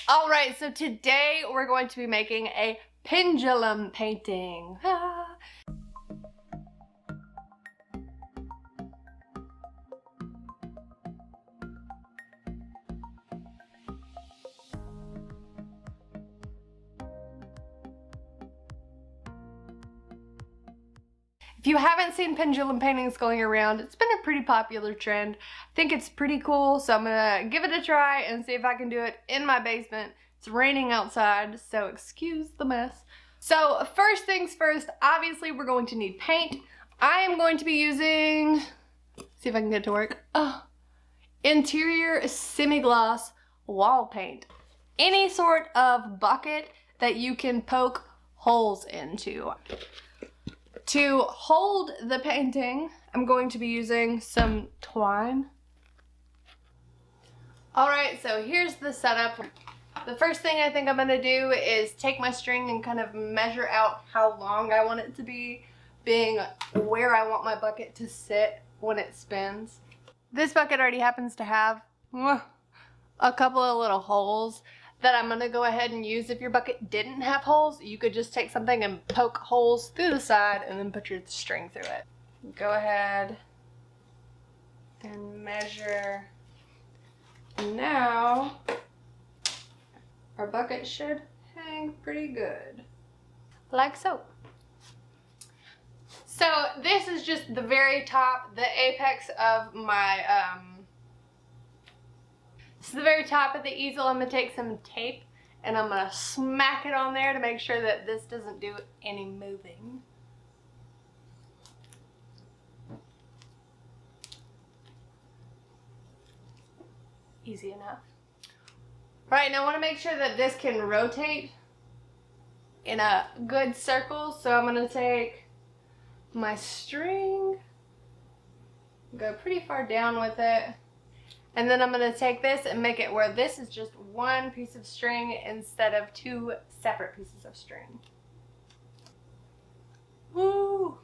All right, so today we're going to be making a pendulum painting. If you haven't seen pendulum paintings going around, it's been a pretty popular trend. I think it's pretty cool, so I'm gonna give it a try and see if I can do it in my basement. It's raining outside, so excuse the mess. So first things first, obviously we're going to need paint. I am going to be using, see if I can get it to work, interior semi-gloss wall paint. Any sort of bucket that you can poke holes into. To hold the painting, I'm going to be using some twine. Alright, so here's the setup. The first thing I think I'm going to do is take my string and kind of measure out how long I want it to be, being where I want my bucket to sit when it spins. This bucket already happens to have a couple of little holes that I'm gonna go ahead and use. If your bucket didn't have holes, you could just take something and poke holes through the side and then put your string through it. Go ahead and measure. Now, our bucket should hang pretty good, like so. So this is just the very top, the apex of my, this is the very top of the easel. I'm gonna take some tape and I'm gonna smack it on there to make sure that this doesn't do any moving. Easy enough. Right, now I wanna make sure that this can rotate in a good circle. So I'm gonna take my string, go pretty far down with it. And then I'm going to take this and make it where this is just one piece of string instead of two separate pieces of string. Woo!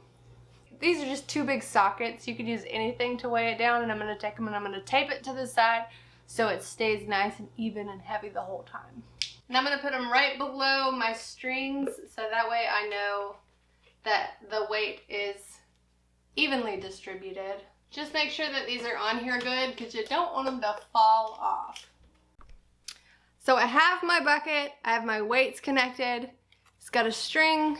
These are just two big sockets. You could use anything to weigh it down, and I'm going to take them and I'm going to tape it to the side so it stays nice and even and heavy the whole time. And I'm going to put them right below my strings so that way I know that the weight is evenly distributed. Just make sure that these are on here good because you don't want them to fall off. So I have my bucket, I have my weights connected. It's got a string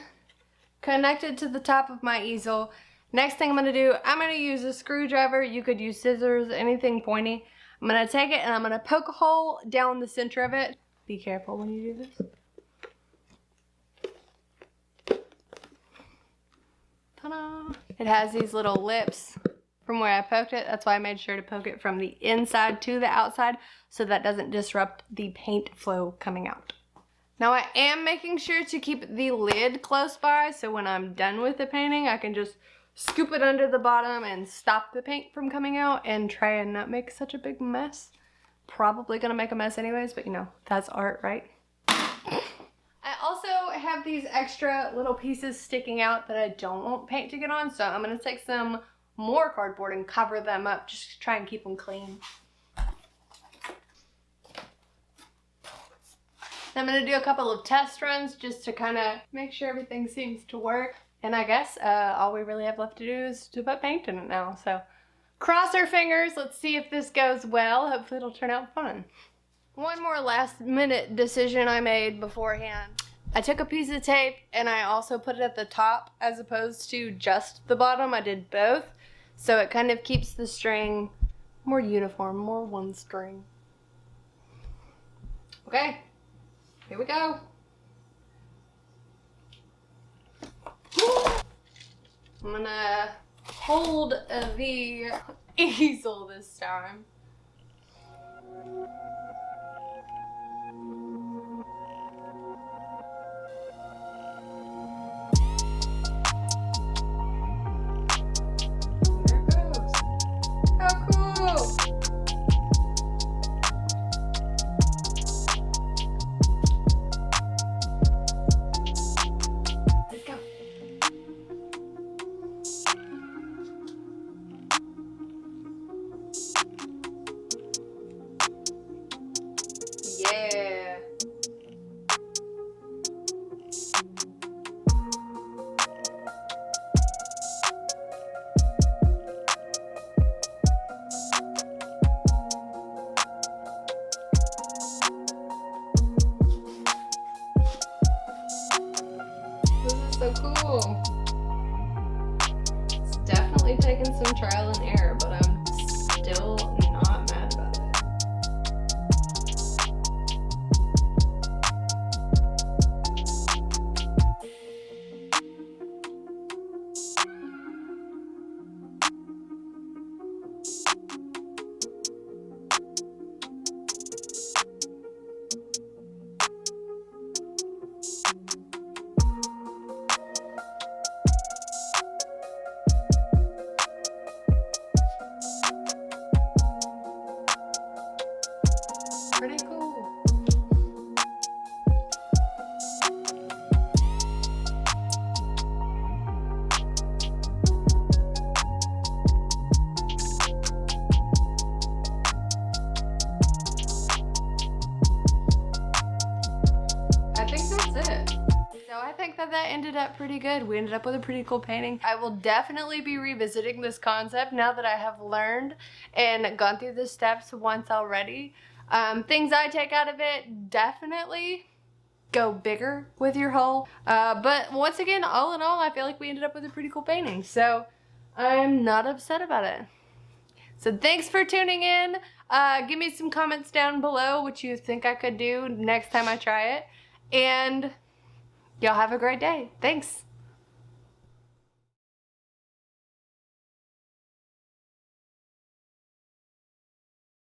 connected to the top of my easel. Next thing I'm gonna do, I'm gonna use a screwdriver. You could use scissors, anything pointy. I'm gonna take it and I'm gonna poke a hole down the center of it. Be careful when you do this. Ta-da! It has these little lips from where I poked it. That's why I made sure to poke it from the inside to the outside so that doesn't disrupt the paint flow coming out. Now I am making sure to keep the lid close by so when I'm done with the painting I can just scoop it under the bottom and stop the paint from coming out and try and not make such a big mess. Probably gonna make a mess anyways, but you know, that's art, right? I also have these extra little pieces sticking out that I don't want paint to get on, so I'm gonna take some more cardboard and cover them up just to try and keep them clean. I'm going to do a couple of test runs just to kind of make sure everything seems to work. And I guess all we really have left to do is to put paint in it now. So cross our fingers. Let's see if this goes well. Hopefully it'll turn out fun. One more last minute decision I made beforehand. I took a piece of tape and I also put it at the top as opposed to just the bottom. I did both. So it kind of keeps the string more uniform, more one string. Okay, here we go. I'm gonna hold the easel this time. so cool. It's definitely taken some trial and error, but I'm still not mad about it. Pretty cool. I think that's it. So I think that ended up pretty good. We ended up with a pretty cool painting. I will definitely be revisiting this concept now that I have learned and gone through the steps once already. Things I take out of it, definitely go bigger with your hole. But once again, all in all, I feel like we ended up with a pretty cool painting. So I'm not upset about it. So thanks for tuning in. Give me some comments down below what you think I could do next time I try it. And y'all have a great day. Thanks.